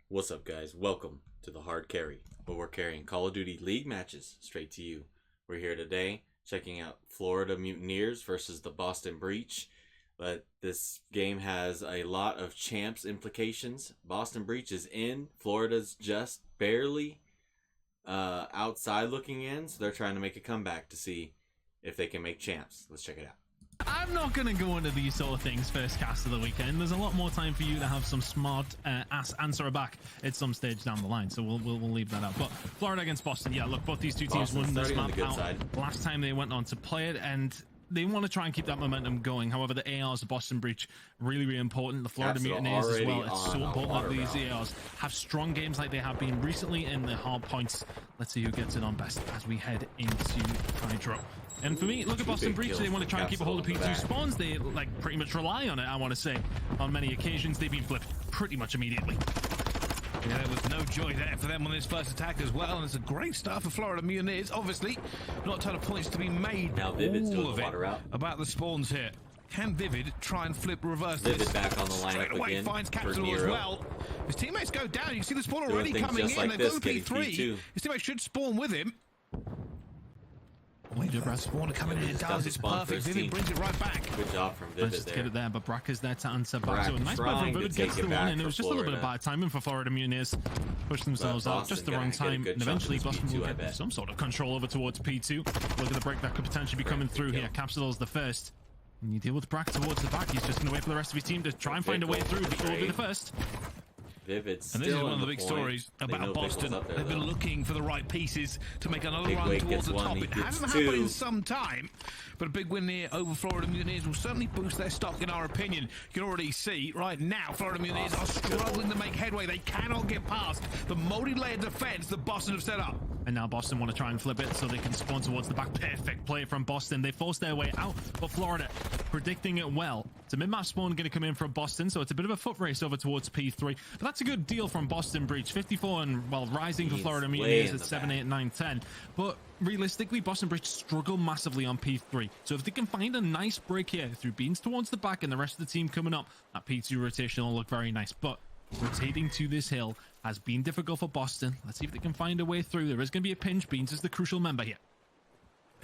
What's up, guys? Welcome to the Hard Carry, where we're carrying Call of Duty League matches straight to you. We're here today checking out Florida Mutineers versus the Boston Breach. But this game has a lot of champs implications. Boston Breach is in. Florida's just barely outside looking in, so they're trying to make a comeback to see if they can make champs. Let's check it out. I'm not going to go into these sort of things first cast of the weekend. There's a lot more time for you to have some smart answer back at some stage down the line, so we'll leave that out. But Florida against Boston, yeah, look, both these two teams won this map out last time they went on to play it, and they want to try and keep that momentum going. However, the ARs, the Boston Breach, really important. The Florida Mutineers as well. It's so important that these ARs have strong games like they have been recently in the hard points. Let's see who gets it on best as we head into Hydro. And for me, look at Boston Breach. They want to try and keep a hold of P2 spawns. They pretty much rely on it, I want to say. On many occasions, they've been flipped pretty much immediately. Yeah, there was no joy there for them on this first attack as well, and it's a great start for Florida Mutineers. Obviously, not a ton of points to be made. Now Vivid's all doing of the it water out. About the spawns here. Can Vivid try and flip reverse Vivid this? back on the lineup Straight away again finds Capsule as well. His teammates go down. You can see the spawn already coming in. They've got the P3. His teammates should spawn with him. Wait for Spawn to come in, and it does. It's perfect. Vivid brings it right back. Good job from Vivid there. Get it there, but Brack is there to answer back. So a nice play from Vivid gets the one, and it was just a little bit of bad timing for Florida Mutineers. Push themselves out just the wrong time, and eventually Boston will get some sort of control over towards P2. Look at the break that could potentially be coming through here. Capsule's the first. And you deal with Brack towards the back. He's just going to wait for the rest of his team to try and find a way through. Vivid will be the first. Vivid's and this is one of the big stories about Boston. They've been looking for the right pieces to make another run towards the top. It hasn't happened in some time, but a big win here over Florida Mutineers will certainly boost their stock, in our opinion. You can already see right now Florida Mutineers are struggling to make headway. They cannot get past the multi-layered defense that Boston have set up. And now Boston want to try and flip it so they can spawn towards the back. Perfect play from Boston. They forced their way out, but Florida predicting it well. It's a mid-map spawn going to come in from Boston, so it's a bit of a foot race over towards P3. But that's a good deal from Boston Breach. 54 and, well, rising for Florida Mutineers at 7, 8, 9, 10. But realistically, Boston Breach struggle massively on P3. So if they can find a nice break here through beans towards the back and the rest of the team coming up, that P2 rotation will look very nice. But rotating to this hill has been difficult for Boston. Let's see if they can find a way through. There is going to be a pinch. Beans is the crucial member here.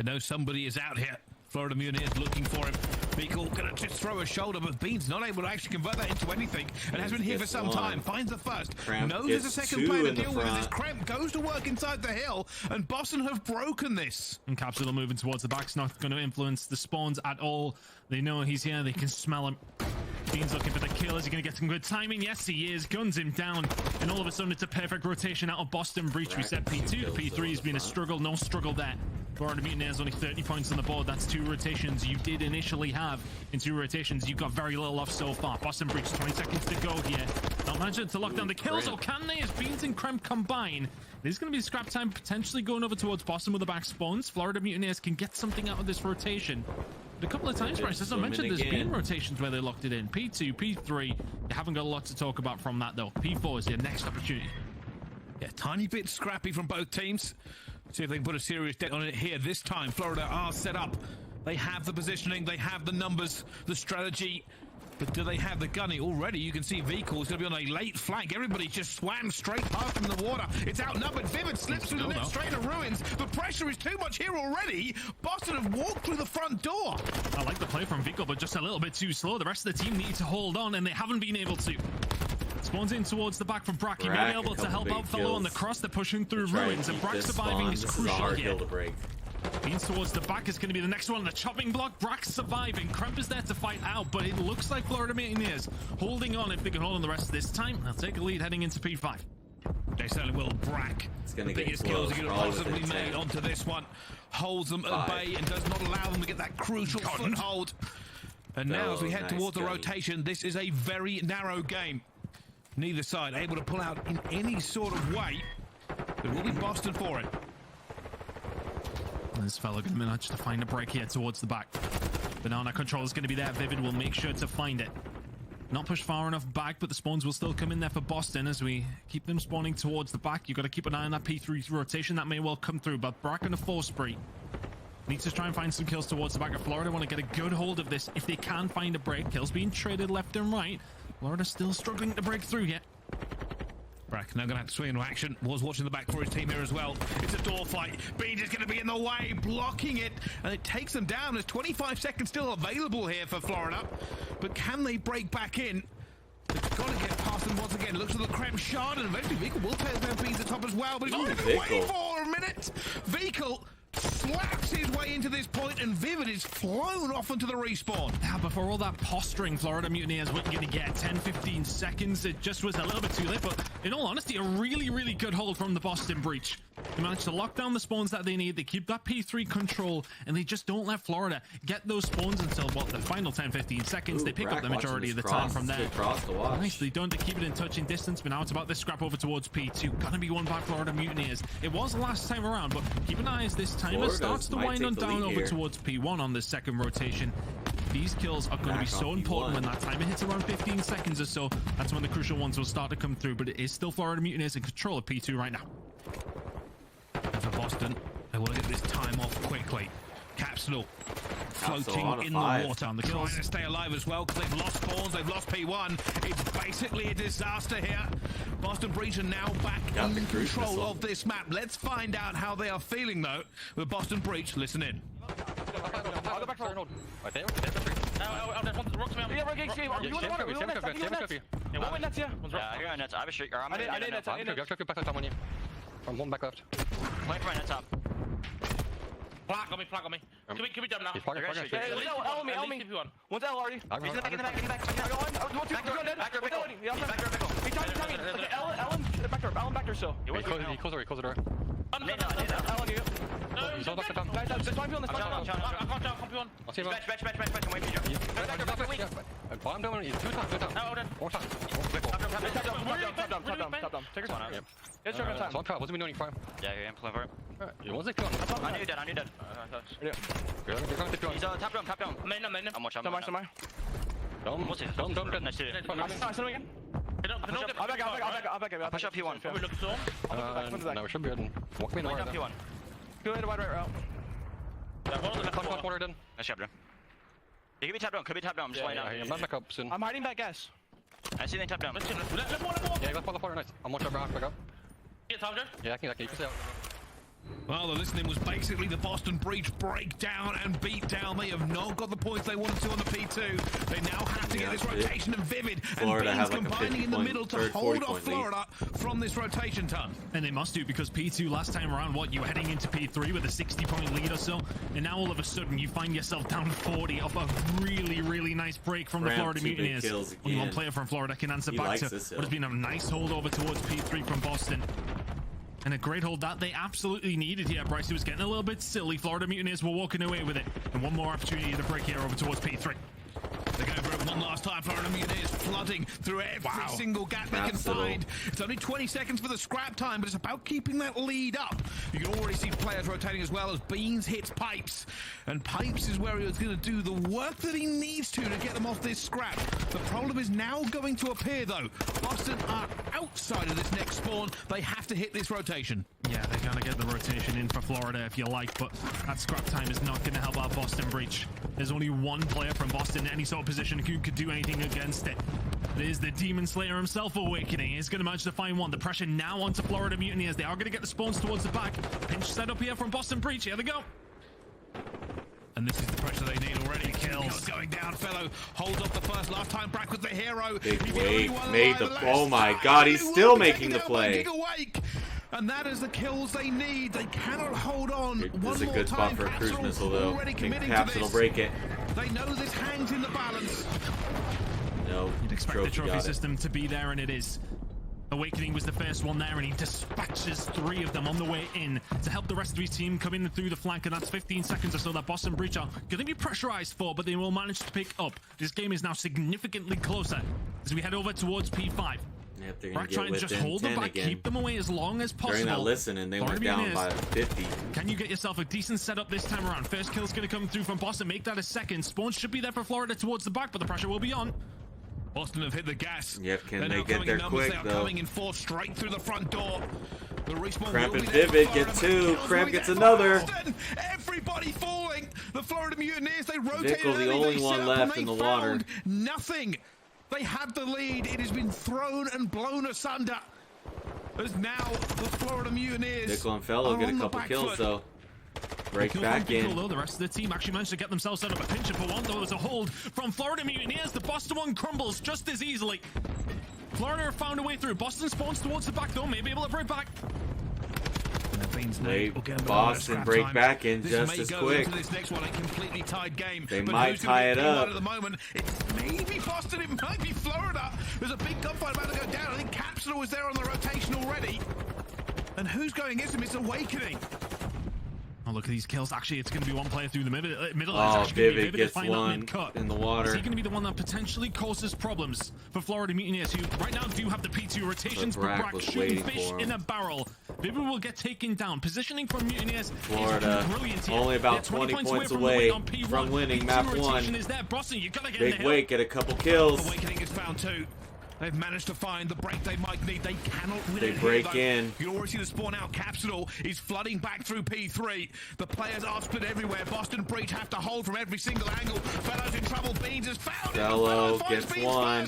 I know somebody is out here. Florida Mutineers looking for him. Meikle gonna just throw a shoulder, but Beans not able to actually convert that into anything, and has been here for some time. Finds the first. Knows there's a second player to deal with. This Kremp goes to work inside the hill, and Boston have broken this. And Capsule moving towards the back. It's not going to influence the spawns at all. They know he's here. They can smell him. Beans looking for the kill. Is he going to get some good timing? Yes, he is. Guns him down. And all of a sudden, it's a perfect rotation out of Boston Breach. We said P2 to P3 has been a struggle. No struggle there. Florida Mutineers only 30 points on the board. That's 2 rotations you did initially have. In 2 rotations, you got very little off so far. Boston Breach, 20 seconds to go here. Not managing to lock down the kills, or can they? As Beans and Kremp combine. There's going to be scrap time potentially going over towards Boston with the back spawns. Florida Mutineers can get something out of this rotation. A couple of times, Bryce, as I mentioned, there's been rotations where they locked it in. P2, P3, you haven't got a lot to talk about from that, though. P4 is your next opportunity. Yeah, tiny bit scrappy from both teams. See if they can put a serious dent on it here. This time, Florida are set up. They have the positioning, they have the numbers, the strategy. But do they have the gunning? Already, you can see Vehicle's going to be on a late flank. Everybody just swam straight past from the water. It's outnumbered. Vivid slips through the net straight to ruins. The pressure is too much here already. Boston have walked through the front door. I like the play from Vehicle, but just a little bit too slow. The rest of the team need to hold on, and they haven't been able to. Spawns in towards the back from Brack. He may be able to help out fellow on the cross. They're pushing through ruins, and Brack surviving is crucial here. Beans towards the back is going to be the next one. The chopping block. Brack surviving. Kremp is there to fight out, but it looks like Florida Mutineers holding on. If they can hold on the rest of this time, they'll take a lead heading into P5. They certainly will. Brack, the biggest kills he could have possibly made onto this one, holds them at bay and does not allow them to get that crucial foothold. And now as we head towards the rotation, this is a very narrow game. Neither side able to pull out in any sort of way. There will be Boston for it. This fellow going to manage to find a break here towards the back. Banana control is going to be there. Vivid will make sure to find it. Not pushed far enough back, but the spawns will still come in there for Boston as we keep them spawning towards the back. You've got to keep an eye on that P3 rotation. That may well come through, but Brack on a 4 spree. Needs to try and find some kills towards the back of Florida. Want to get a good hold of this if they can find a break. Kills being traded left and right. Florida still struggling to break through yet. Brack now going to have to swing into action. Was watching the back for his team here as well. It's a door fight. Beans is going to be in the way, blocking it, and it takes them down. There's 25 seconds still available here for Florida, but can they break back in? They've got to get past them once again. Looks at the Krem shard, and eventually Vehicle will take down Beans at top as well, but he's not going to wait for a minute. Vehicle slaps his way into this point, and Vivid is flown off into the respawn. Now, before all that posturing, Florida Mutineers weren't going to get 10-15 seconds. It just was a little bit too late, but in all honesty, a really, really good hold from the Boston Breach. They managed to lock down the spawns that they need. They keep that P3 control, and they just don't let Florida get those spawns until, what, the final 10-15 seconds. They pick up the majority of the time from there. Nicely done to keep it in touching distance, but now it's about this scrap over towards P2. Gonna be won by Florida Mutineers. It was last time around, but keep an eye as this timer starts to wind on down over towards P1 on this second rotation. These kills are going to be so important when that timer hits around 15 seconds or so. That's when the crucial ones will start to come through, but it is still Florida Mutineers in control of P2 right now. And for Boston, they want to get this time off quickly. Capsule floating in the water. And they're trying to stay alive as well because they've lost spawns, they've lost P1. It's basically a disaster here. Boston Breach are now back in control of this map. Let's find out how they are feeling though with Boston Breach. Listen in. I'm one back left. Wait right at top. Flag on me. Can we jump now? He's flagging. L me. One's L already. Get in the back. Ellen back there still. He closed the door. He's all back down. That's fine. I can't P1. I'll see him. Batch. I'm waiting for you. Bomb down. Two times. Four times. Top down. Take your time. It's your time. Wasn't we doing fire? Yeah, I'm playing for it. You want to kill him? I knew dead. He's top down. Main. I'm watching. Don't. Nice to I'll back. push up P1. No, we should be good. Walk me in the Line up water. P1. Go ahead, wide right route. Left Water done. Nice job, bro. He could be top down. I'm just laying down. I'm back up soon. I'm hiding back gas. I see them top down. Yeah, left water, nice. I'm watching back up. Yeah, I can see out. Well, the listening was basically the Boston Breach breakdown and beat down. They have not got the points they wanted to on the P2. They now have to get this rotation and Vivid Florida and have Beans like a combining in the 50 middle to point, hold 40 off point lead. Florida from this rotation ton. And they must do, because P2 last time around, you were heading into P3 with a 60-point lead or so, and now all of a sudden you find yourself down 40 off a really, really nice break from the Florida Mutineers. Only one player from Florida can answer back to what has been a nice hold over towards P3 from Boston. And a great hold that they absolutely needed here. Bryce, it was getting a little bit silly. Florida Mutineers were walking away with it. And one more opportunity to break here over towards P3. They're going for it one last time. Florida Mutineers flooding through every single gap they can find. It's only 20 seconds for the scrap time, but it's about keeping that lead up. You can already see players rotating as well as Beans hits Pipes. And Pipes is where he's going to do the work that he needs to get them off this scrap. The problem is now going to appear, though. Boston are outside of this next spawn. They have to hit this rotation. Yeah, they're going to get the rotation in for Florida if you like, but that scrap time is not going to help out Boston Breach. There's only one player from Boston in any sort of position who could do anything against it. It is the Demon Slayer himself awakening. He's going to manage to find one. The pressure now onto Florida Mutineers. They are going to get the spawns towards the back. Pinch set up here from Boston Breach. Here they go. And this is the pressure they need already. Kills going down, fellow. Holds off the first. Last time Brack was the hero. Big wave made the... Oh my god, he's still making the play. And that is the kills they need. They cannot hold on. This is a good spot for a cruise missile, though. I think Capsule will break it. They know this hangs in the balance. No, you'd expect the trophy system to be there, and it is. Awakening was the first one there, and he dispatches 3 of them on the way in to help the rest of his team come in through the flank, and that's 15 seconds or so that Boston Breach are going to be pressurized for, but they will manage to pick up. This game is now significantly closer as we head over towards P5. Yep, they're going to trying to just hold them back, again. keep them away as long as possible. During that listen, and they went down by 50. Can you get yourself a decent setup this time around? First kill's going to come through from Boston. Make that a second. Spawns should be there for Florida towards the back, but the pressure will be on. Boston have hit the gas. Yep, can they get there quick, though? They are coming in 4 straight through the front door. The respawn Cramp and Vivid get 2. Cramp gets another. Boston, everybody falling. The Florida Mutineers, they rotated. Vickle, the only one left in the water. Nothing. They had the lead. It has been thrown and blown asunder. as now the Florida Mutineers Nickel and Fellow are get a on the couple back kills foot. though. Break back in. Though the rest of the team actually managed to get themselves out of a pincher for one. Though there's a hold from Florida Mutineers. The Boston one crumbles just as easily. Florida have found a way through. Boston spawns towards the back though. Maybe able to break back. Boston break back in just as quick. This next one, a completely tied game. They might tie it up. At the moment, it's maybe Boston, it might be Florida. There's a big gunfight about to go down. I think Capsule was there on the rotation already. And who's going into him? It's Awakening. Oh, look at these kills. Actually, it's going to be one player through the middle. Oh, Vivid gets one in the water. Is he going to be the one that potentially causes problems for Florida Mutineers, who right now do have the P2 rotations, but Brack shooting fish in a barrel. Vivid will get taken down. Positioning from Mutineers Florida, is brilliant here. only about 20 points away from winning map 1. Is there. Boston, you gotta get Big Wake get a couple kills. Awakening is found too. They've managed to find the break they might need. They cannot win They it break here, in. You already see the spawn out. Capsule is flooding back through P3. The players are split everywhere. Boston Breach have to hold from every single angle. Fellow's in trouble. Beans has found Fellow gets one.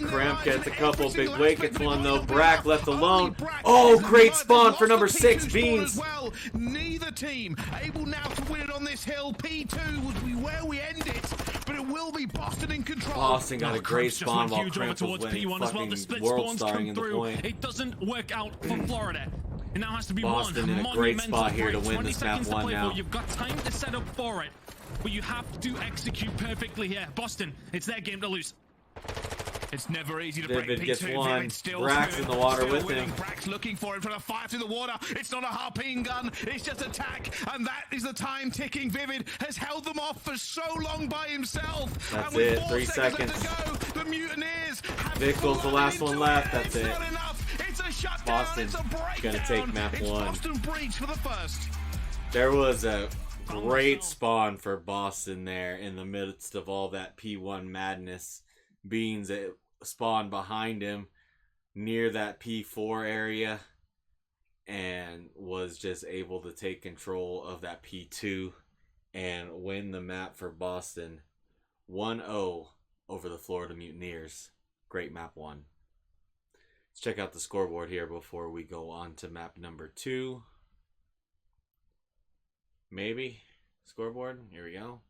Cramp gets a couple. Big Wake gets one though. Brack left alone. Oh, great spawn for number 6, Beans. Well, neither team able now to win it on this hill. P2 would be where we end it, but it will be Boston in control. Boston got a great spawn while huge Cramp towards was winning P1 as well. The split world spawns starring come in the through. point. It doesn't work out for Florida. It now has to be Boston one in a great monumental spot here to break. win 20 this map seconds to 1 play now. for. You've got time to set up for it, but you have to execute perfectly here. Boston, it's their game to lose. It's never easy to break Vivid P2. gets one. Vivid still Brack's in the water still with winning. him. Brack's looking for him, trying to fire through the water. It's not a harpoon gun. It's just attack. And that is the time ticking. Vivid has held them off for so long by himself. That's and with it. 4 3 seconds seconds. left to go, the Mutineers have Vickel's the last one left. That's it. Not enough. It's a shutdown. Boston's It's a breakdown. gonna take map It's 1. Boston Breach for the first. There was a great spawn for Boston there in the midst of all that P1 madness. Beans spawned behind him near that P4 area and was just able to take control of that P2 and win the map for Boston 1-0 over the Florida Mutineers. Great map 1. Let's check out the scoreboard here before we go on to map number 2. Maybe scoreboard. Here we go.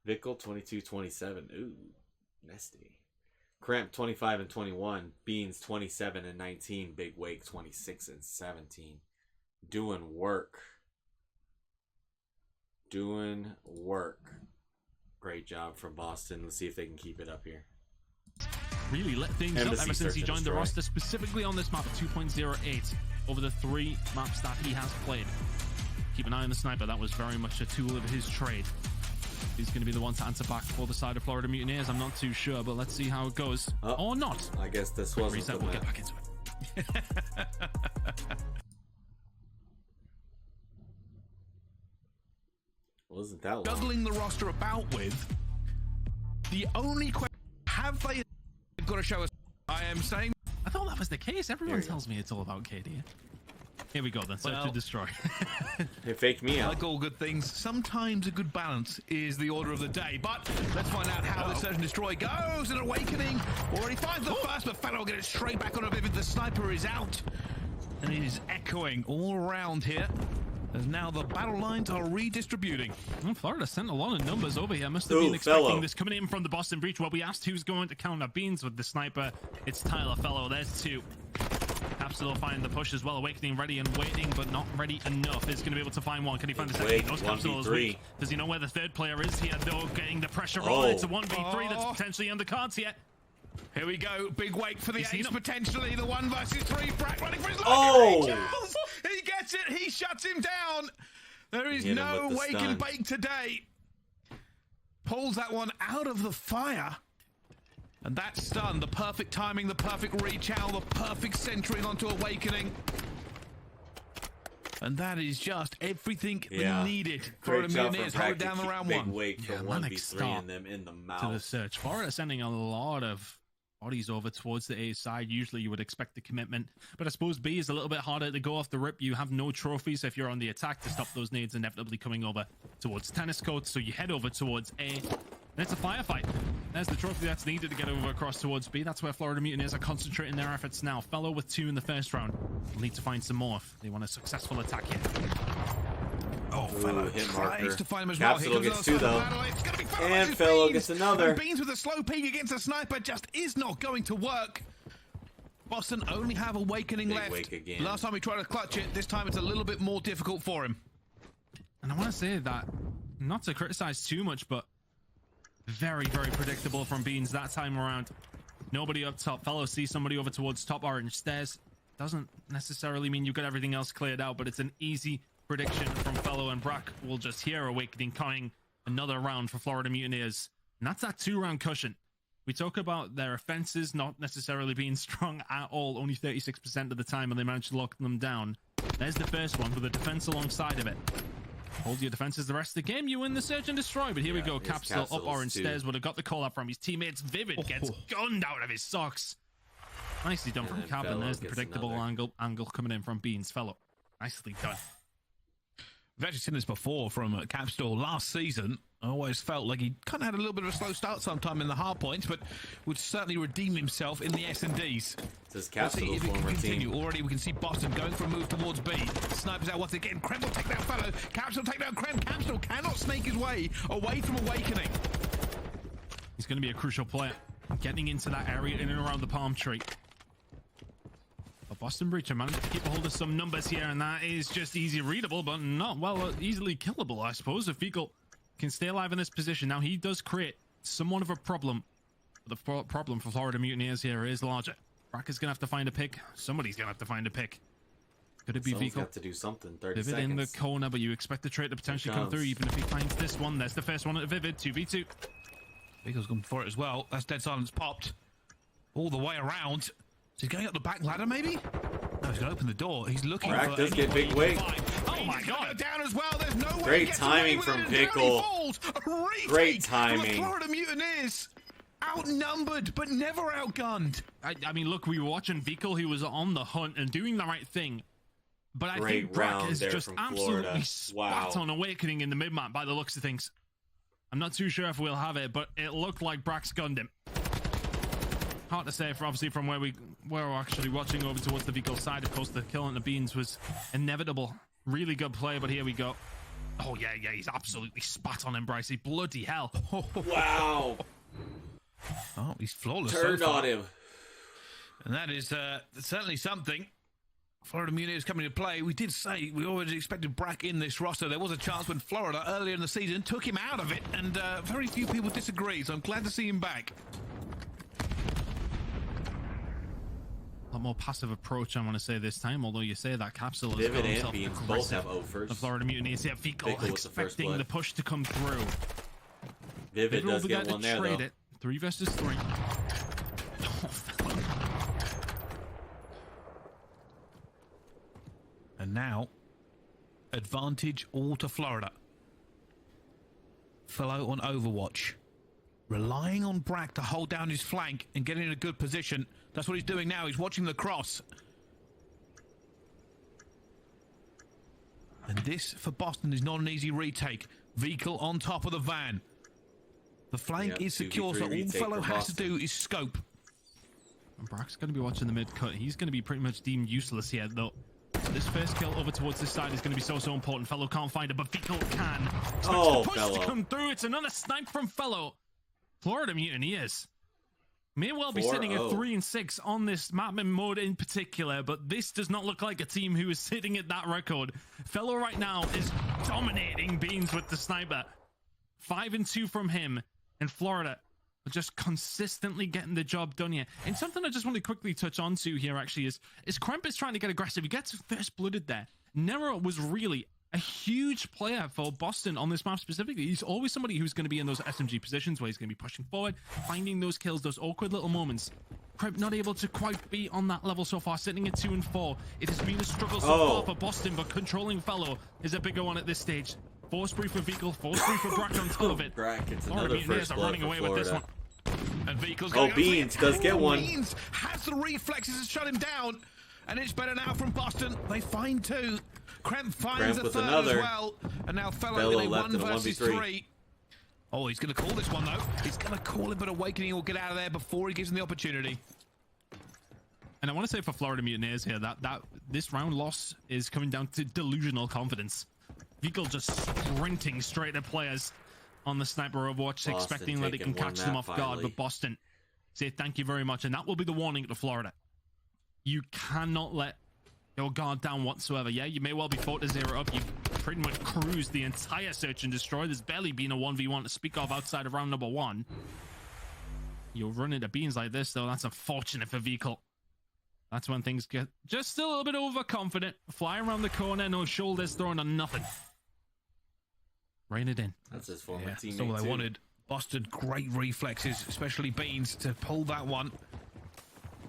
Vickel 22-27. Ooh, nasty. Cramp 25 and 21. Beans 27 and 19. Big Wake 26 and 17. Doing work. Doing work. Great job from Boston. Let's see if they can keep it up here. Really lit things up ever since he joined the roster, specifically on this map of 2.08 over the 3 maps that he has played. Keep an eye on the sniper. That was very much a tool of his trade. He's going to be the one to answer back for the side of Florida Mutineers. I'm not too sure, but let's see how it goes. Or not. I guess this wasn't Reset, we'll get back into it. Wasn't that long? Juggling the roster about with. The only question, have they got to show us? I am saying. I thought that was the case. Everyone tells me it's all about KD. Here we go then. Search to destroy. They faked me out. Like all good things, sometimes a good balance is the order of the day. But let's find out how the Search and Destroy goes. An Awakening already finds the first, but Fellow will get it straight back on a Vivid. The sniper is out. And it is echoing all around here. As now the battle lines are redistributing. Well, Florida sent a lot of numbers over here. Must have been expecting this coming in from the Boston Breach. Well, we asked who's going to counter Beans with the sniper. It's Tyler Fellow. There's 2. Capsule will find the push as well. Awakening ready and waiting, but not ready enough. Is going to be able to find one. Can he find the second? Those Capsule is weak. Does he know where the third player is here, though? Getting the pressure on. It's a 1v3 that's potentially on the cards here. Here we go. Big Wake for the ace, potentially. The 1 versus 3. Brack running for his life. Oh! He gets it. He shuts him down. There is no wake and bake today. Pulls that one out of the fire. And that stun, the perfect timing, the perfect reach out, the perfect centering onto Awakening. And that is just everything needed for the Mutineers. Hold down the round 1. Big Wake for 1v3 and them in the mouth. To the Search. Florida sending a lot of bodies over towards the A side. Usually you would expect the commitment, but I suppose B is a little bit harder to go off the rip. You have no trophies if you're on the attack to stop those nades inevitably coming over towards tennis courts, so you head over towards A. And it's a firefight. There's the trophy that's needed to get over across towards B. That's where Florida Mutineers are concentrating their efforts now. Fellow with 2 in the first round. We'll need to find some more if they want a successful attack here. Oh, Fellow hit tries marker. to find him as well. Capsule Here gets comes 2 though. It's gonna be Fellow And versus Fellow Beans. gets another. And Beans with a slow peek against a sniper just is not going to work. Boston only have Awakening Big left. wake again. Last time he tried to clutch it, this time it's a little bit more difficult for him. And I want to say that, not to criticize too much, but very, very predictable from Beans that time around. Nobody up top. Fellow sees somebody over towards top orange stairs. Doesn't necessarily mean you've got everything else cleared out, but it's an easy prediction from Fellow, and Brack will just hear Awakening coming. Another round for Florida Mutineers. And that's that 2-round cushion. We talk about their offenses not necessarily being strong at all, only 36% of the time, and they managed to lock them down. There's the first one with a defense alongside of it. Hold your defenses the rest of the game, you win the search and destroy. But here we go, Capsule up orange stairs would have got the call up from his teammates. Vivid gets gunned out of his socks. Nicely done from Cap, and there's the predictable angle coming in from Beans. Fellow, nicely done. We've actually seen this before from Capstore last season. I always felt like he kind of had a little bit of a slow start sometime in the hard points, but would certainly redeem himself in the S&Ds. This is Let's see Capsule's if it can former continue. team. Already we can see Boston going for a move towards B. Snipers out once again. Krem will take down Fellow. Capsule take down Krem. Capsule cannot snake his way away from Awakening. He's going to be a crucial player. Getting into that area in and around the palm tree. But Boston Breacher managed to keep a hold of some numbers here, and that is just easy readable, but not, well, easily killable, I suppose, if Fecal can stay alive in this position. Now, he does create somewhat of a problem. The problem for Florida Mutineers here is larger. Brack is going to have to find a pick. Somebody's going to have to find a pick. Could it be Someone's Fecal? got to do something. 30 Vivid seconds. in the corner, but you expect the trait to potentially come through, even if he finds this one. There's the first one at Vivid, 2v2. Fekal's gone for it as well. That's dead silence popped. All the way around. Is he going up the back ladder, maybe? No, he's going to open the door. He's looking Brack for... does get big weight. Oh my God! Down as well. There's no way. Great timing from Pickle. Great timing. The Florida Mutineers outnumbered but never outgunned. I mean, look, we were watching Fecal. He was on the hunt and doing the right thing. But I Great think Brack round is there just from absolutely Florida. spot on Awakening in the mid-map by the looks of things. I'm not too sure if we'll have it, but it looked like Brack's gunned him. Hard to say, obviously, from where we're actually watching over towards the Fecal side. Of course, the kill on the Beans was inevitable. Really good play, but here we go. Oh, yeah, he's absolutely spot on him, Brycey. Bloody hell. Wow. Oh, he's flawless. Turned so far. on him. And that is certainly something. Florida Mutineers coming to play. We did say we always expected Brack in this roster. There was a chance when Florida earlier in the season took him out of it, and very few people disagree, so I'm glad to see him back. A lot more passive approach, I want to say, this time, although you say that Capsule is Vivid and Beans both have offers. The Florida Mutineers here, Fecal expecting the push to come through. Vivid does will get get one to there, trade though. it. 3 versus 3. Oh, Fellow. And now, advantage all to Florida. Fellow on Overwatch. Relying on Brack to hold down his flank and get in a good position. That's what he's doing now. He's watching the cross. And this, for Boston, is not an easy retake. Vehicle on top of the van. The flank is secure, so all Fellow has to do is scope. And Brack's going to be watching the mid-cut. He's going to be pretty much deemed useless here, though. This first kill over towards this side is going to be so important. Fellow can't find it, but Fecal can. Oh, push Fellow. to come through. It's another snipe from Fellow. Florida Mutineers may well be sitting at 3-6 on this map mode in particular, but this does not look like a team who is sitting at that record. Fellow right now is dominating Beans with the sniper. 5-2 from him, and Florida are just consistently getting the job done here. And something I just want to quickly touch on to here actually is Kremp is trying to get aggressive. He gets first blooded there. Nero was really a huge player for Boston on this map specifically. He's always somebody who's going to be in those SMG positions where he's going to be pushing forward, finding those kills, those awkward little moments. Kremp not able to quite be on that level so far, sitting at 2 and 4. It has been a struggle so far for Boston, but controlling Fellow is a bigger one at this stage. Force brief for Vehicle, force brief for Brack on top of it. Brack gets Florida another Mutineers first are blood running for away Florida. with this one. And Vehicle's Oh, Beans does get one. Beans has the reflexes to shut him down. And it's better now from Boston. They find 2. Kremp finds a with third another. as well. And now Fellow in a left 1 in a versus 1v3. 3. Oh, he's going to call this one, though. He's going to call it, but Awakening will get out of there before he gives him the opportunity. And I want to say for Florida Mutineers here that this round loss is coming down to delusional confidence. Vehicle just sprinting straight at players on the sniper Overwatch, expecting that it can catch them off guard. But Boston say thank you very much, and that will be the warning to Florida. You cannot let your guard down whatsoever. Yeah, you may well be 4-0 up. You pretty much cruised the entire search and destroy. There's barely been a 1v1 to speak of outside of round number 1. You'll run into beans like this, though. That's unfortunate for Vehicle. That's when things get just a little bit overconfident. Fly around the corner, no shoulders thrown on nothing. Rein it in. That's his former teammate. That's all I wanted. Boston, great reflexes, especially Beans, to pull that one.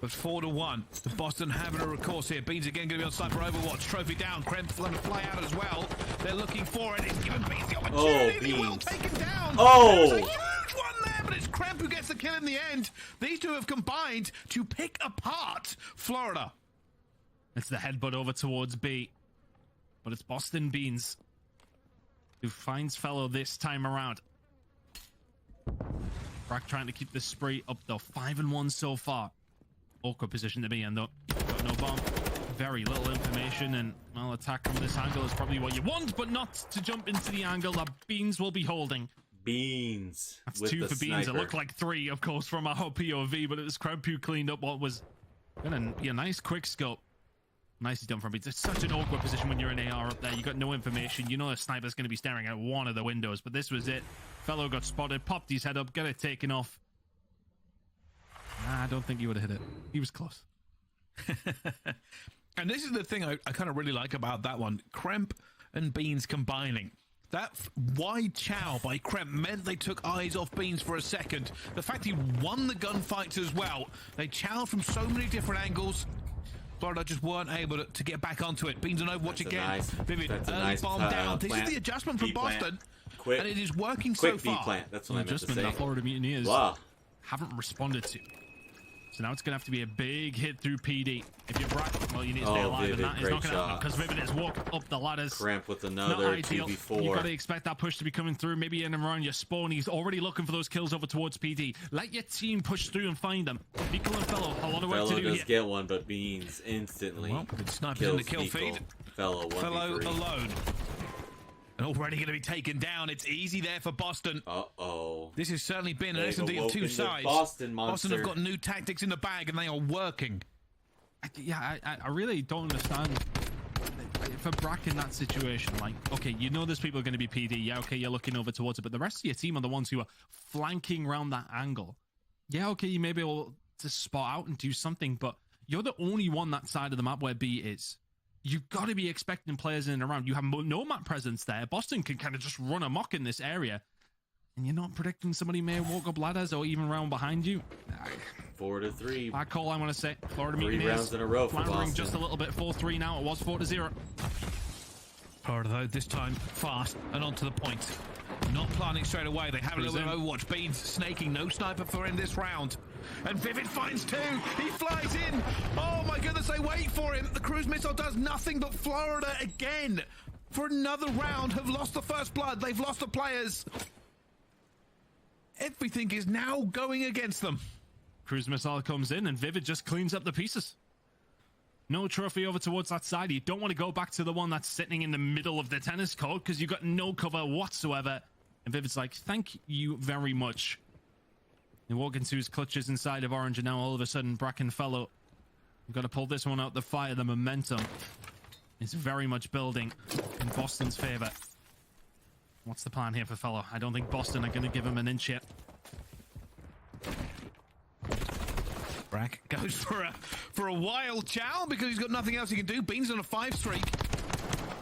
But 4-1. The Boston having a recourse here. Beans again going to be on sniper Overwatch. Trophy down. Kremp's going to fly out as well. They're looking for it. It's giving Beans the opportunity. He will take him down. Oh! There's a huge one there, but it's Kremp who gets the kill in the end. These two have combined to pick apart Florida. It's the headbutt over towards B. But it's Boston Beans who finds Fellow this time around. Brack trying to keep the spree up though. 5-1 so far. Awkward position to be in though. Got no bomb. Very little information, and well, attack from this angle is probably what you want, but not to jump into the angle that Beans will be holding. Beans. That's 2 for Beans. Sniper. It looked like 3, of course, from our POV, but it was Kremp who cleaned up what was gonna be a nice quick scope. Nicely done from Beans. It's such an awkward position when you're an AR up there. You got no information. You know the sniper's going to be staring at one of the windows, but this was it. Fellow got spotted, popped his head up, got it taken off. Nah, I don't think he would have hit it. He was close. And this is the thing I kind of really like about that one. Kremp and Beans combining. That wide chow by Kremp meant they took eyes off Beans for a second. The fact he won the gunfights as well. They chowed from so many different angles. Florida just weren't able to get back onto it. Beans on Overwatch again. Vivid, early bomb down. This is the adjustment from Boston. Quick, and it is working so quick far. plant. That's what I meant to say. Adjustment that Florida Mutineers Wow. haven't responded to. So now it's going to have to be a big hit through PD. If you're Brack, well, you need to stay alive, Vivid, and that is not great going to happen shot. because Vivid is walking up the ladders. Kremp with Not another ideal. 2v4. You've got to expect that push to be coming through. Maybe in and around your spawn. He's already looking for those kills over towards PD. Let your team push through and find them. Vehicle and Fellow, a lot of work Fellow to do does here. get one, but Beans instantly Well, good snipers kills in the kill Vehicle. feed. Fellow 1v3. Fellow alone. And already going to be taken down. It's easy there for Boston. Uh-oh. This has certainly been an They've S&D of awoken two the sides. Boston monster. Boston have got new tactics in the bag, and they are working. I really don't understand. For Brack in that situation, like, okay, you know there's people going to be PD. Yeah, okay, you're looking over towards it, but the rest of your team are the ones who are flanking around that angle. Yeah, okay, you may be able to spot out and do something, but you're the only one that side of the map where B is. You've got to be expecting players in and around. You have no map presence there. Boston can kind of just run amok in this area. And you're not predicting somebody may walk up ladders or even round behind you. 4-3. Bad call, I want to say. Florida 3 Mutineers rounds in a row for floundering Boston. just a little bit. 4-3 now. It was 4-0. Florida, though, this time fast and on to the point. Not planning straight away. They have a little bit of Overwatch. Beans snaking. No sniper for him this round. And Vivid finds 2. He flies in. Oh, my goodness. They wait for him. The cruise missile does nothing, but Florida again, for another round, have lost the first blood. They've lost the players. Everything is now going against them. Cruise missile comes in and Vivid just cleans up the pieces. No trophy over towards that side. You don't want to go back to the one that's sitting in the middle of the tennis court because you've got no cover whatsoever. And Vivid's like, thank you very much. They walk into his clutches inside of Orange, and now all of a sudden Bracken Fellow, we've got to pull this one out the fire. The momentum is very much building in Boston's favor. What's the plan here for Fellow? I don't think Boston are going to give him an inch yet. Brack goes for a wild chow because he's got nothing else he can do. Beans on a 5 streak.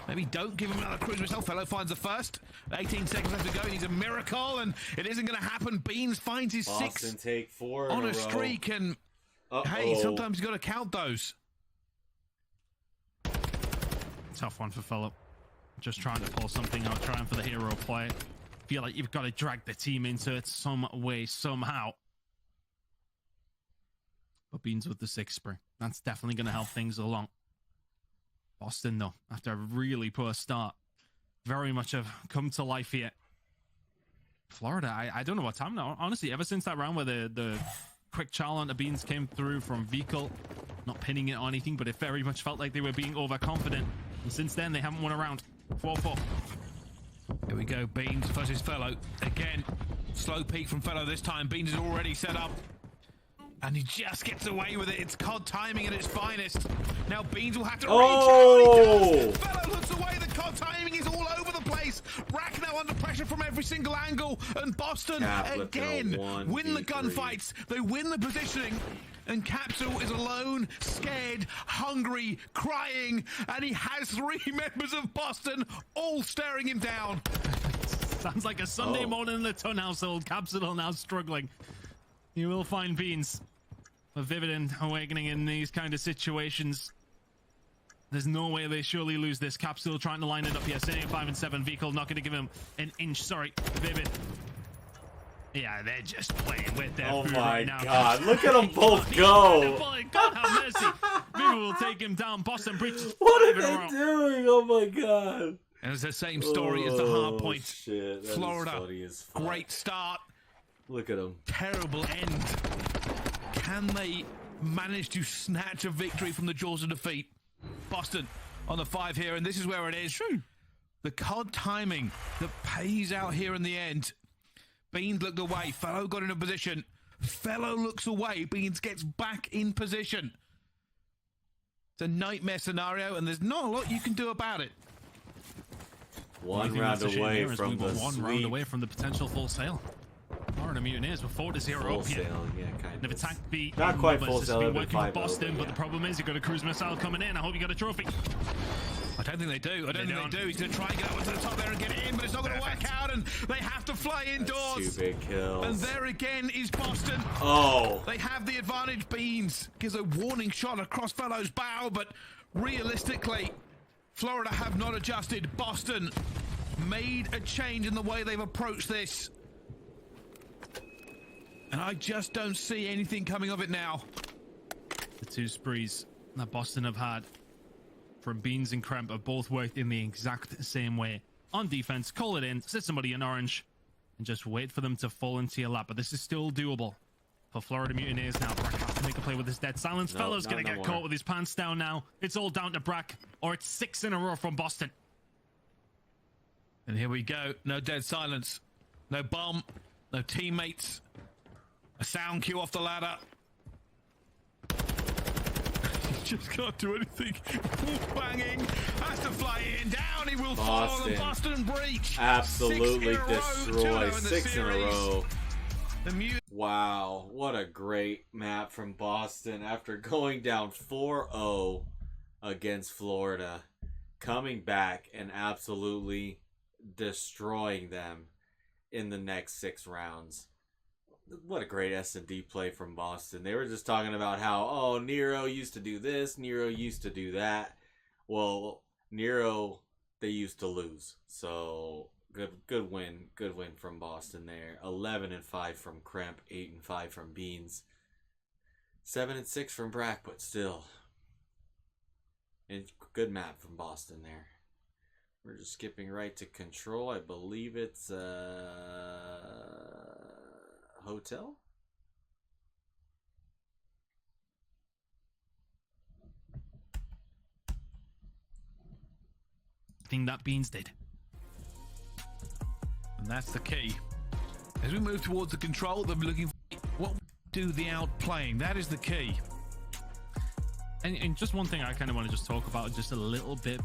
Maybe don't give him another cruise missile. Fellow finds the first. 18 seconds left to go. He needs a miracle, and it isn't going to happen. Beans finds his Boston 6 take 4 on in a streak, and hey, sometimes you got to count those. Tough one for Fellow. Just trying to pull something out, trying for the hero play. Feel like you've got to drag the team into it some way, somehow. But Beans with the 6 spring. That's definitely going to help things along. Boston, though, after a really poor start, very much have come to life here. Florida, I don't know what's happened. Honestly, ever since that round where the quick chal onto Beans came through from Vehicle, not pinning it or anything, but it very much felt like they were being overconfident. And since then, they haven't won a round. 4-4. Here we go, Beans versus Fellow. Again, slow peek from Fellow this time. Beans is already set up. And he just gets away with it. It's COD timing at its finest. Now Beans will have to reach out. Fellow looks away. The COD timing is all over the place. Brack now under pressure from every single angle. And Boston, again, win the gunfights. They win the positioning. And Capsule is alone, scared, hungry, crying. And he has 3 members of Boston all staring him down. Sounds like a Sunday morning in the Ton household. Capsule now struggling. You will find Beans. A vivid and awakening in these kind of situations. There's no way they surely lose this. Capsule trying to line it up here. Sitting at 5 and 7. Vehicle not going to give him an inch. Sorry, Vivid. Yeah, they're just playing with their food right now. Oh my god, look at them both go! God have mercy. Vivid will take him down. Boston breaches. What are they doing? Oh my god. And it's the same story as the hard point. Shit, Florida, great start. Look at them. Terrible end. Can they manage to snatch a victory from the jaws of defeat? Boston on the 5 here, and this is where it is. The COD timing that pays out here in the end. Beans looked away. Fellow got in a position. Fellow looks away. Beans gets back in position. It's a nightmare scenario, and there's not a lot you can do about it. One round away from the one round away from the potential full sale. Florida Mutineers were 4-0 up here. Yeah, kind of. They've attacked the not quite full been sale. working with Boston, but the problem is you've got a cruise missile coming in. I hope you got a trophy. I don't think they do. I don't think they do. He's going to try and get up to the top there and get it in, but it's not going to work out, and they have to fly indoors. That's 2 big kills. And there again is Boston. Oh. They have the advantage. Beans gives a warning shot across Fellow's bow, but realistically, Florida have not adjusted. Boston made a change in the way they've approached this. And I just don't see anything coming of it now. The 2 sprees that Boston have had from Beans and Kremp have both worked in the exact same way. On defense, call it in, sit somebody in orange, and just wait for them to fall into your lap. But this is still doable for Florida Mutineers now. Brack has to make a play with his dead silence. No, Fellow's going to get caught with his pants down now. It's all down to Brack, or it's 6 in a row from Boston. And here we go. No dead silence. No bomb. No teammates. A sound cue off the ladder. Just can't do anything. Banging. Has to fly in. Down he will fall on the Boston breach. Absolutely destroyed. 6 in a row. Wow. What a great map from Boston after going down 4-0 against Florida. Coming back and absolutely destroying them in the next 6 rounds. What a great S&D play from Boston. They were just talking about how, oh, Nero used to do this, Nero used to do that. Well, Nero, they used to lose. So, good win from Boston there. 11 and 5 from Kremp, 8 and 5 from Beans. 7 and 6 from Brack, but still. And good map from Boston there. We're just skipping right to control. I believe it's hotel. Thing that Beans did. And that's the key. As we move towards the control, they're looking for what do the outplaying. That is the key. And just one thing I kind of want to just talk about just a little bit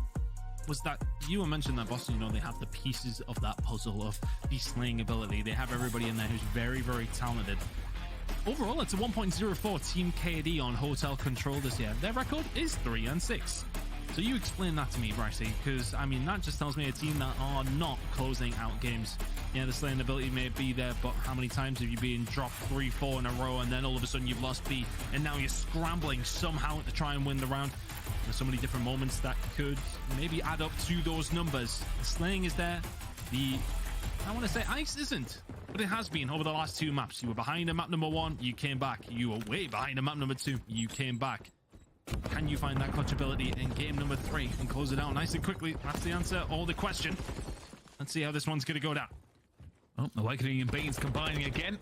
was that you mentioned that Boston, you know, they have the pieces of that puzzle of the slaying ability. They have everybody in there who's very, very talented. Overall, it's a 1.04 Team KD on hotel control this year. Their record is 3 and 6. So you explain that to me, Brycey, because, I mean, that just tells me a team that are not closing out games. Yeah, the slaying ability may be there, but how many times have you been dropped 3-4 in a row, and then all of a sudden you've lost B, and now you're scrambling somehow to try and win the round? There's so many different moments that could maybe add up to those numbers. The slaying is there. I want to say ice isn't, but it has been over the last 2 maps. You were behind in map number 1, you came back. You were way behind in map number 2, you came back. Can you find that clutch ability in game number 3 and close it out nice and quickly? That's the answer or the question. Let's see how this one's going to go down. Oh, Awakening and Beans combining again.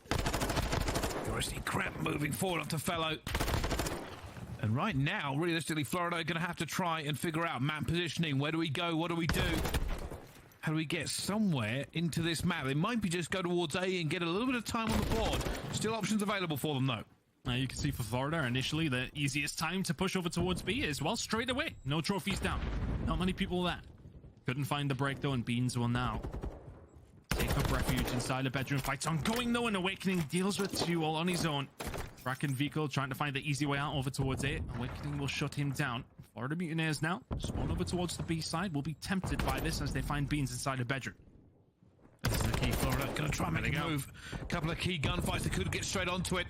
You're see Crap moving forward onto Fellow. And right now, realistically, Florida are going to have to try and figure out map positioning. Where do we go? What do we do? How do we get somewhere into this map? They might be just go towards A and get a little bit of time on the board. Still options available for them, though. You can see for Florida, initially, the easiest time to push over towards B is, well, straight away. No trophies down. Not many people there. Couldn't find the break, though, and Beans will now take up refuge inside a bedroom. Fight's ongoing, though, and Awakening deals with two all on his own. Brack and Vico trying to find the easy way out over towards A. Awakening will shut him down. Florida Mutineers now spawn over towards the B side. Will be tempted by this as they find Beans inside a bedroom. This is the key. Florida going to try and make a move. A couple of key gunfights. They could get straight onto it.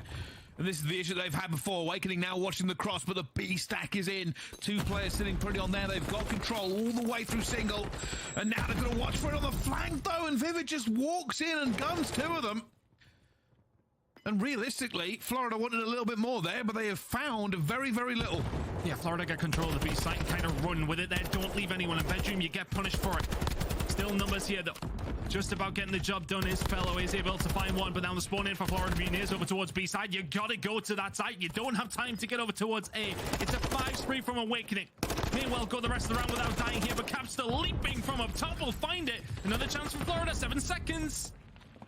And this is the issue they've had before. Awakening now watching the cross, but the B stack is in. Two players sitting pretty on there. They've got control all the way through single. And now they're going to watch for it on the flank, though. And Vivid just walks in and guns two of them. And realistically, Florida wanted a little bit more there, but they have found very, very little. Yeah, Florida get control of the B site and kind of run with it there. Don't leave anyone in bedroom. You get punished for it. Still numbers here, though. Just about getting the job done. His fellow is able to find one, but now the spawn in for Florida Mutineers over towards B side. You gotta go to that site. You don't have time to get over towards A. It's a 5-spree from Awakening. May well go the rest of the round without dying here, but Cap's still leaping from up top. Will find it. Another chance for Florida. 7 seconds.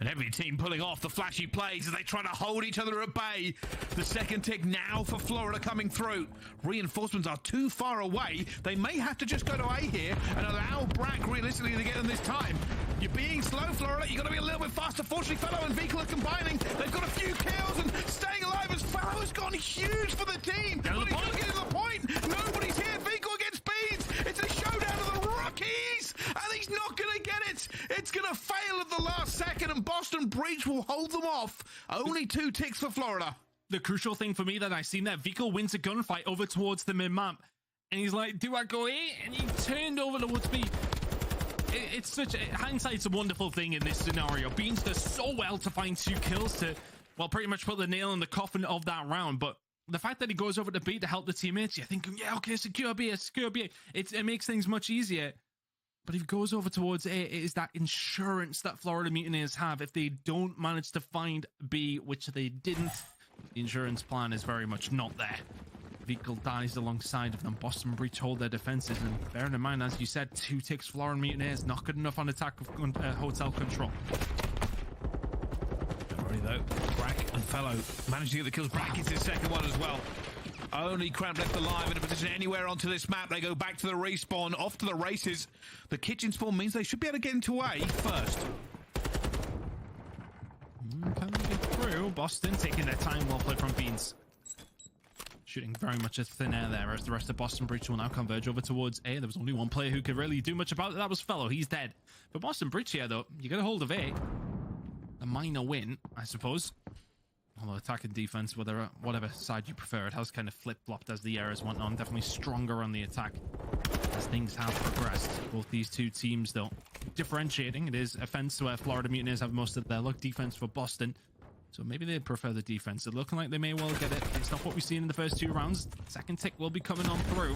And every team pulling off the flashy plays as they try to hold each other at bay. The second tick now for Florida coming through. Reinforcements are too far away. They may have to just go to A here and allow Brack realistically to get them this time. You're being slow, Florida. You've got to be a little bit faster. Fortunately, Fellow and Vico are combining. They've got a few kills and staying alive as Fellow has gone huge for the team. But he's going to get to the point. Nobody's here. Vico against Beans. It's a showdown of the rookies. And he's not going to get it. It's going to fail at the last second. And Boston Breach will hold them off. Only 2 ticks for Florida. The crucial thing for me that I seen that Vico wins a gunfight over towards the mid-map. And he's like, do I go A? And he turned over towards B. It's such hindsight's a wonderful thing in this scenario. Beans does so well to find 2 kills to, well, pretty much put the nail in the coffin of that round. But the fact that he goes over to B to help the teammates, you're thinking, yeah, okay, secure B, secure B. It makes things much easier. But if he goes over towards A, it is that insurance that Florida Mutineers have. If they don't manage to find B, which they didn't, the insurance plan is very much not there. Vehicle dies alongside of them. Boston Breach hold their defenses, and bearing in mind, as you said, 2 ticks Florida Mutineers, not good enough on attack of hotel control. Don't worry though, Brack and Fellow managed to get the kills. Brack is his second one as well. Only Cramp left alive in a position anywhere onto this map. They go back to the respawn, off to the races. The kitchen spawn means they should be able to get into A first. Can they get through? Boston taking their time. Well played from Beans. Shooting very much a thin air there as the rest of Boston Breach will now converge over towards A. There was only one player who could really do much about it. That was Fellow. He's dead. But Boston Breach here, though, you get a hold of A. A minor win, I suppose. Although attack and defense, whatever side you prefer, it has kind of flip-flopped as the eras went on. Definitely stronger on the attack as things have progressed. Both these two teams, though, differentiating. It is offense where Florida Mutineers have most of their luck. Defense for Boston. So maybe they prefer the defense. It's looking like they may well get it. It's not what we've seen in the first 2 rounds. Second tick will be coming on through.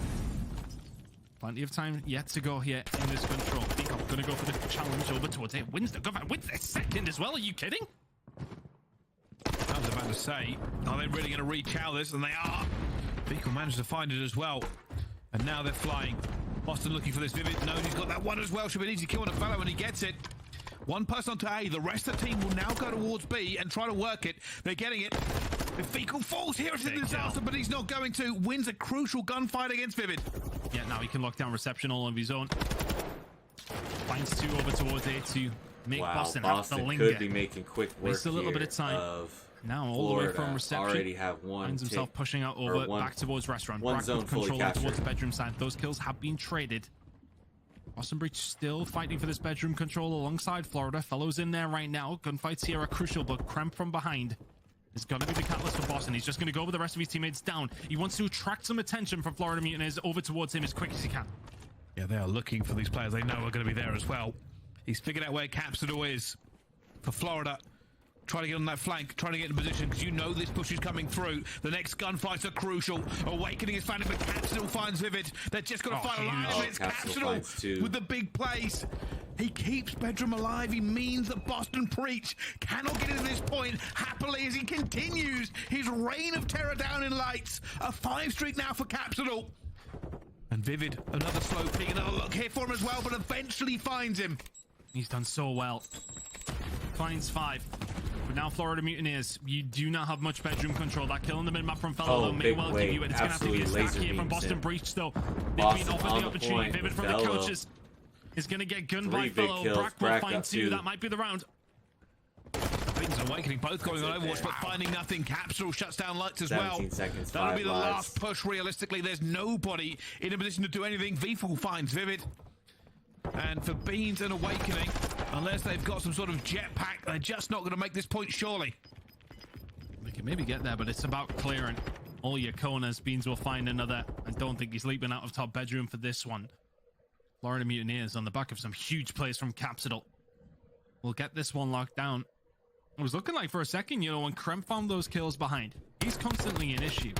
Plenty of time yet to go here in this control. Vico going to go for the challenge over towards it. Wins the gunfight. Wins the second as well. Are you kidding? I was about to say, are they really going to reach out this? And they are. Vico managed to find it as well. And now they're flying. Boston looking for this Vivid. No, he's got that one as well. Should be an easy kill on a Fellow, and he gets it. One person onto A. The rest of the team will now go towards B and try to work it. They're getting it. If Vico falls here, it's a disaster, but he's not going to. Wins a crucial gunfight against Vivid. Yeah, now he can lock down reception all of his own. Finds 2 over towards A to make Boston have to linger. Could be making quick work. Wastes a little bit of time. Now all Florida the way from reception. Already have one. Finds himself pushing out over back towards restaurant. One zone fully captured. Towards the bedroom side. Those kills have been traded. Boston Breach still fighting for this bedroom control alongside Florida. Fellows in there right now. Gunfights here are crucial, but Cramp from behind is going to be the catalyst for Boston. He's just going to go with the rest of his teammates down. He wants to attract some attention from Florida Mutineers over towards him as quick as he can. Yeah, they are looking for these players they know are going to be there as well. He's figured out where Capsidor is for Florida. Trying to get on that flank, trying to get in position, because you know this push is coming through. The next gunfights are crucial. Awakening is found, but Capsidor finds Vivid. They're just going to fight a line of it. It's Capsidor with the big plays. He keeps Bedroom alive. He means that Boston Breach cannot get into this point happily as he continues his reign of terror down in lights. A 5 streak now for Capsule. And Vivid, another slow peek, another look here for him as well, but eventually finds him. He's done so well. Finds 5. But now Florida Mutineers, you do not have much bedroom control. That kill in the mid-map from Fellow may well give you it. It's going to have to be a stack here from Boston Breach, though. They've been offered the opportunity. Vivid from the coaches is going to get gunned by Fellow. Brack will find 2. That might be the round. Beans and Awakening both going on Overwatch, but finding nothing. Capsule shuts down lights as well. 17 seconds, that'll be the lives. last push, realistically. There's nobody in a position to do anything. V4 finds Vivid. And for Beans and Awakening, unless they've got some sort of jetpack, they're just not going to make this point, surely. They can maybe get there, but it's about clearing all your corners. Beans will find another. I don't think he's leaping out of top bedroom for this one. Florida Mutineers on the back of some huge plays from Capsule. We'll get this one locked down. It was looking like for a second, you know, when Kremp found those kills behind, he's constantly an issue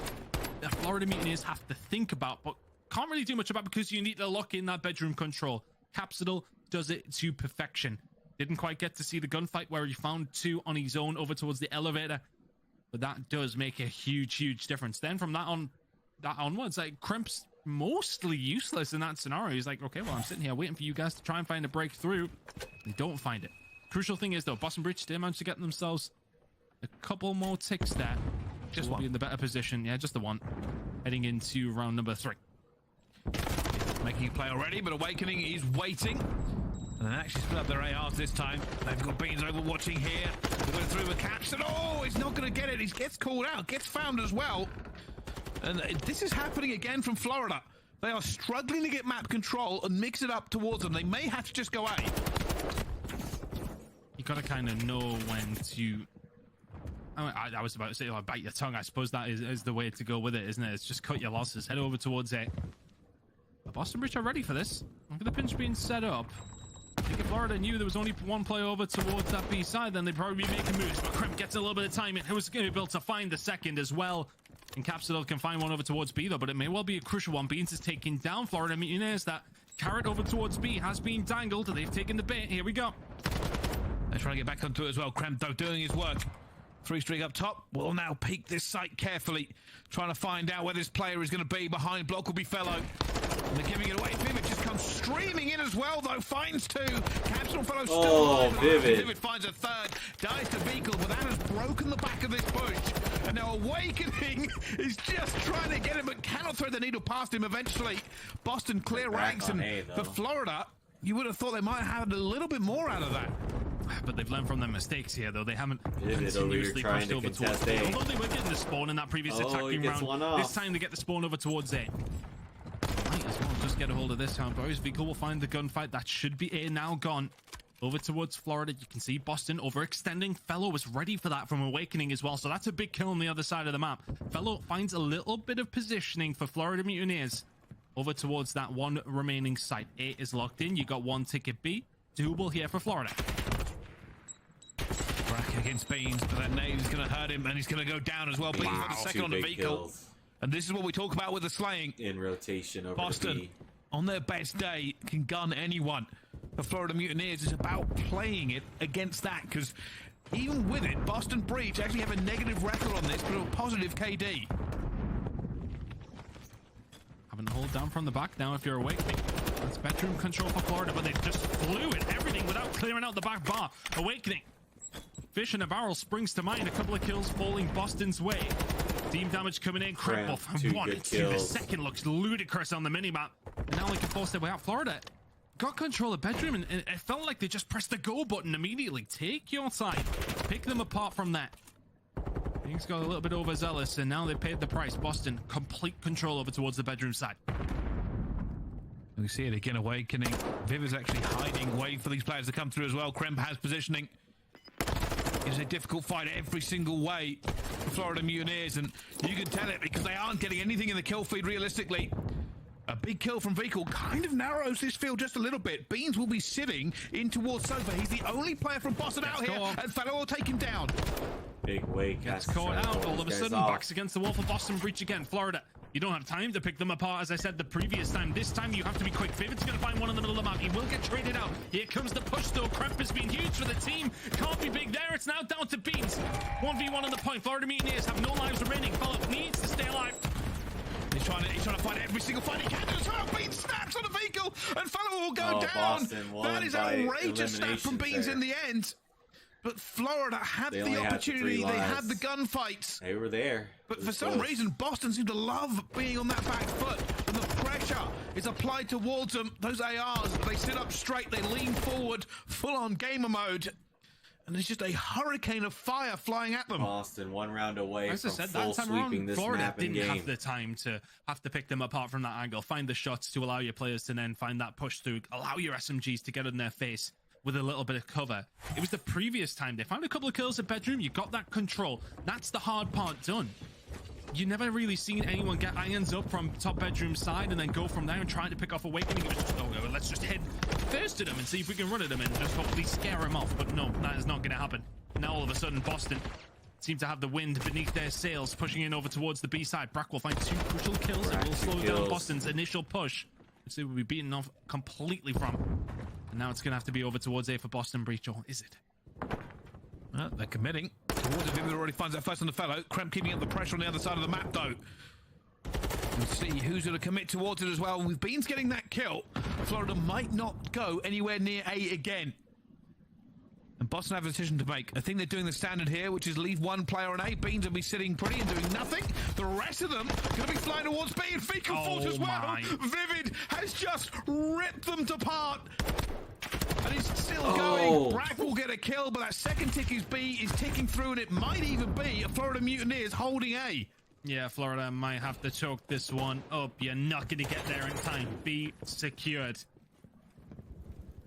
that Florida Mutineers have to think about, but can't really do much about because you need to lock in that bedroom control. Capsule does it to perfection. Didn't quite get to see the gunfight where he found 2 on his own over towards the elevator, but that does make a huge difference. Then from that onwards, like, Kremp's mostly useless in that scenario. He's like, okay, well, I'm sitting here waiting for you guys to try and find a breakthrough. They don't find it. Crucial thing is, though, Boston Breach still managed to get themselves a couple more ticks there. Just will one. be in the better position. Yeah, just the one. Heading into round number 3. Making a play already, but Awakening is waiting. And they actually split up their ARs this time. They've got Beans overwatching here. They're going through a catch. And oh, he's not going to get it. He gets called out, gets found as well. And this is happening again from Florida. They are struggling to get map control and mix it up towards them. They may have to just go A. You gotta kind of know when to... I was about to say, like, bite your tongue. I suppose that is the way to go with it, isn't it? It's just cut your losses. Head over towards A. The Boston Breach are ready for this. Look at the pinch being set up. I think if Florida knew there was only one play over towards that B side, then they'd probably be making moves. But Kremp gets a little bit of time in. He was going to be able to find the second as well. And Capsule can find one over towards B, though, but it may well be a crucial one. Beans is taking down Florida Mutineers. That carrot over towards B has been dangled. They've taken the bait. Here we go. They're trying to get back onto it as well. Kremp, though, doing his work. 3 streak up top. Will now peek this site carefully, trying to find out where this player is going to be. Behind block will be Fellow. And they're giving it away. Vivid just comes streaming in as well, though. Finds 2. Capsule Fellow still alive. Vivid. Vivid finds a 3rd. Dies to Vehicle, but that has broken the back of this push. And now Awakening is just trying to get him, but cannot thread the needle past him eventually. Boston clear ranks, and for Florida, you would have thought they might have had a little bit more out of that. But they've learned from their mistakes here, though. They haven't Vivid over here trying to contest A. Although they were getting the spawn in that previous attacking round, this time they get the spawn over towards A. Might as well just get a hold of this round, boys. Vehicle will find the gunfight. That should be A now gone. Over towards Florida, you can see Boston overextending. Fellow was ready for that from Awakening as well, so that's a big kill on the other side of the map. Fellow finds a little bit of positioning for Florida Mutineers over towards that one remaining site. A is locked in. You got 1 ticket B. Doable here for Florida. Brack against Beans, but that nade is going to hurt him, and he's going to go down as well. Beans for the second on the Vehicle. And this is what we talk about with the slaying. In rotation over Boston, B. On their best day, can gun anyone. The Florida Mutineers is about playing it against that, because even with it, Boston Breach actually have a negative record on this, but a positive KD. Having to hold down from the back now if you're Awakening. That's bedroom control for Florida, but they just flew it. Everything without clearing out the back bar. Awakening. Fish in a barrel springs to mind. A couple of kills falling Boston's way. Team damage coming in. Cripple from 1 and 2. The second looks ludicrous on the minimap. And now they can force their way out. Florida got control of bedroom, and it felt like they just pressed the go button immediately. Take your time. Pick them apart from that. Things got a little bit overzealous, and now they paid the price. Boston, complete control over towards the bedroom side. We see it again, Awakening. Viv is actually hiding, waiting for these players to come through as well. Kremp has positioning. It's a difficult fight every single way for Florida Mutineers, and you can tell it because they aren't getting anything in the kill feed realistically. A big kill from Vehicle kind of narrows this field just a little bit. Beans will be sitting in towards Sofa. He's the only player from Boston out here, and Fellow will take him down. Big wake. Gets caught out. All of a sudden, backs against the wall for Boston Breach again. Florida You don't have time to pick them apart, as I said the previous time. This time you have to be quick. Vivid's going to find one in the middle of the map. He will get traded out. Here comes the push, though. Kremp has been huge for the team. Can't be big there. It's now down to Beans. 1v1 on the point. Florida Mutineers have no lives remaining. Philip needs to stay alive. He's trying to fight every single fight he can as well. Beans snaps on the vehicle, and fellow will go down. Boston That is outrageous snap from Beans in the end. But Florida had the opportunity. They had the gunfights. They were there. But for some reason, Boston seemed to love being on that back foot. And the pressure is applied towards them. Those ARs, they sit up straight. They lean forward, full-on gamer mode. And there's just a hurricane of fire flying at them. Boston 1 round away As I from said, full that time sweeping around, this Florida map and didn't game. have the time to have to pick them apart from that angle. Find the shots to allow your players to then find that push through. Allow your SMGs to get in their face with a little bit of cover. It was the previous time. They found a couple of kills at bedroom. You got that control. That's the hard part done. You never really seen anyone get irons up from top bedroom side and then go from there and try to pick off Awakening. It was just, oh, let's just head first at them and see if we can run at them and just hopefully scare them off. But no, that is not going to happen. Now all of a sudden, Boston seem to have the wind beneath their sails, pushing in over towards the B side. Brack will find 2 crucial kills. It will slow down Boston's initial push, which they will be beaten off completely from. And now it's going to have to be over towards A for Boston Breach, or is it? Well, they're committing towards it. Vivid already finds that first on the fellow. Kremp keeping up the pressure on the other side of the map, though. We'll see who's going to commit towards it as well. With Beans getting that kill, Florida might not go anywhere near A again. And Boston have a decision to make. I think they're doing the standard here, which is leave one player on A. Beans will be sitting pretty and doing nothing. The rest of them going to be flying towards B, and Fecal Force as well. Vivid has just ripped them apart. And it's still going. Brack will get a kill, but that second tick is B is ticking through, and it might even be a Florida Mutineers holding A. Yeah, Florida might have to choke this one up. You're not going to get there in time. Be secured.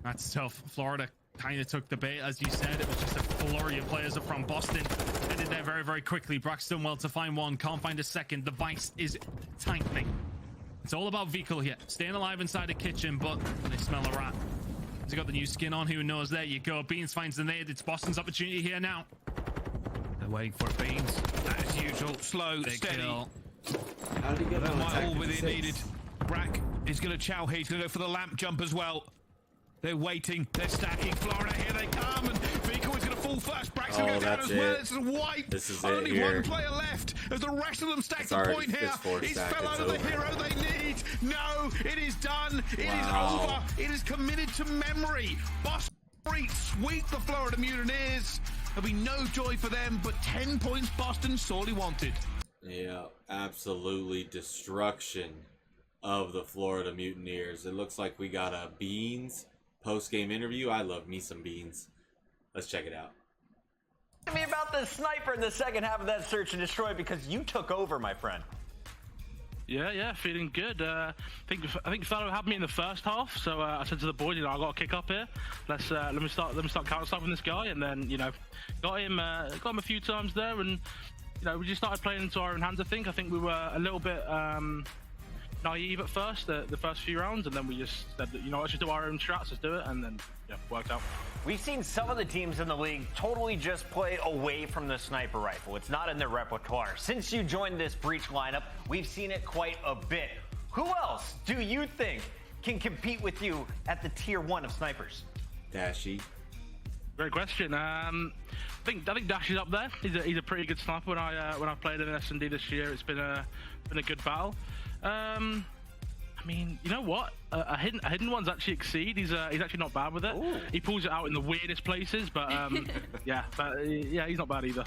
That's tough. Florida kind of took the bait, as you said. It was just a flurry of players up from Boston. Headed there very, very quickly. Brack's done well to find one. Can't find a second. The vice is tightening. It's all about vehicle here. Staying alive inside the kitchen, but they smell a rat. He's got the new skin on. Who knows? There you go. Beans finds the nade. It's Boston's opportunity here now. They're waiting for it, Beans. As usual, slow, Big steady. kill. How did he get That on might attack all be six? needed. Brack is going to chow here. He's going to go for the lamp jump as well. They're waiting. They're stacking. Florida, here they come. And Vico is going to fall first. Brack's going to go down as well. This is white. This is Only it one here. player left. As the rest of them stack It's the already point here. fist-force Is stack. Fellow It's the over. hero they need? No, it is done. It is Wow. over. It is committed to memory. Boston sweep the Florida Mutineers. There'll be no joy for them, but 10 points Boston sorely wanted. Yeah, absolutely destruction of the Florida Mutineers. It looks like we got a Beans post-game interview. I love me some Beans. Let's check it out. Tell me about the sniper in the second half of that search and destroy, because you took over, my friend. Yeah, feeling good. I think Fellow had me in the first half, so I said to the boys, I got to kick up here. Let me start counter-stuffing this guy, and then got him a few times there, and we just started playing into our own hands. I think we were a little bit naive at first, the first few rounds, and then we just said that, let's just do our own strats, let's do it, and then worked out. We've seen some of the teams in the league totally just play away from the sniper rifle. It's not in their repertoire. Since you joined this Breach lineup, we've seen it quite a bit. Who else do you think can compete with you at the tier 1 of snipers? Dashy. Great question. I think Dash is up there. He's a pretty good sniper. When I played in S&D this year, it's been a good battle. I mean, you know what? A hidden one's actually Exceed. He's actually not bad with it. Ooh. He pulls it out in the weirdest places, but yeah, he's not bad either.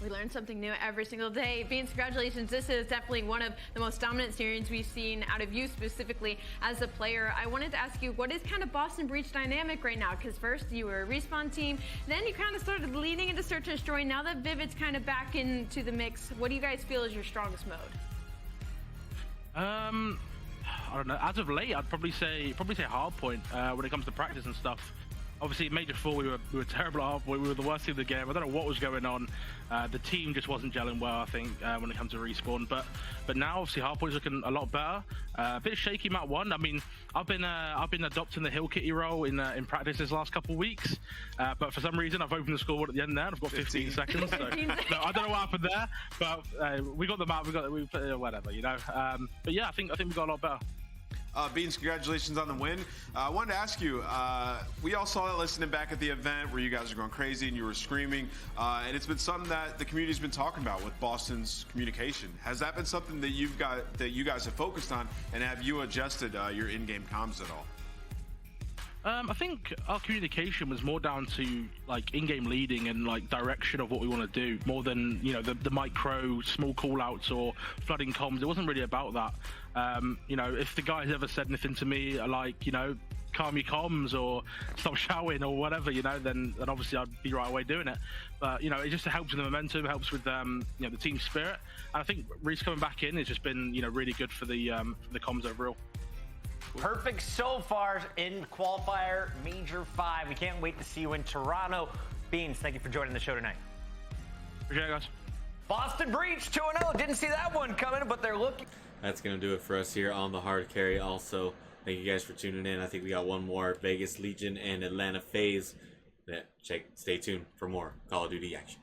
We learn something new every single day. Beans, congratulations. This is definitely one of the most dominant series we've seen out of you specifically as a player. I wanted to ask you, what is kind of Boston Breach dynamic right now? Because first you were a respawn team, then you kind of started leaning into search and destroy. Now that Vivid's kind of back into the mix, what do you guys feel is your strongest mode? I don't know. As of late, I'd probably say hardpoint when it comes to practice and stuff. Obviously, Major 4, we were terrible at halfway. We were the worst team of the game. I don't know what was going on. The team just wasn't gelling well, I think, when it comes to respawn. But now, obviously, halfway's looking a lot better. A bit shaky map 1. I mean, I've been adopting the hill kitty role in practice this last couple of weeks. But for some reason, I've opened the scoreboard at the end there. And I've got 15 seconds. So, no, I don't know what happened there. But we got the map. Whatever, you know. But yeah, I think we got a lot better. Beans, congratulations on the win. I wanted to ask you, we all saw it listening back at the event where you guys are going crazy and you were screaming, and it's been something that the community's been talking about with Boston's communication. Has that been something that you guys have focused on, and have you adjusted your in-game comms at all? I think our communication was more down to like in-game leading and like direction of what we want to do, more than, you know, the micro small call-outs or flooding comms. It wasn't really about that. You know, if the guys ever said anything to me like, you know, calm your comms or stop shouting or whatever, you know, then obviously I'd be right away doing it. But, you know, it just helps with the momentum, it helps with you know, the team spirit. And I think Reese coming back in has just been, you know, really good for the comms overall. Perfect so far in qualifier Major 5. We can't wait to see you in Toronto. Beans, thank you for joining the show tonight. Appreciate it, guys. Boston Breach 2-0. Didn't see that one coming, but they're looking. That's going to do it for us here on the Hard Carry. Also, thank you guys for tuning in. I think we got one more Vegas Legion and Atlanta FaZe. Stay tuned for more Call of Duty action.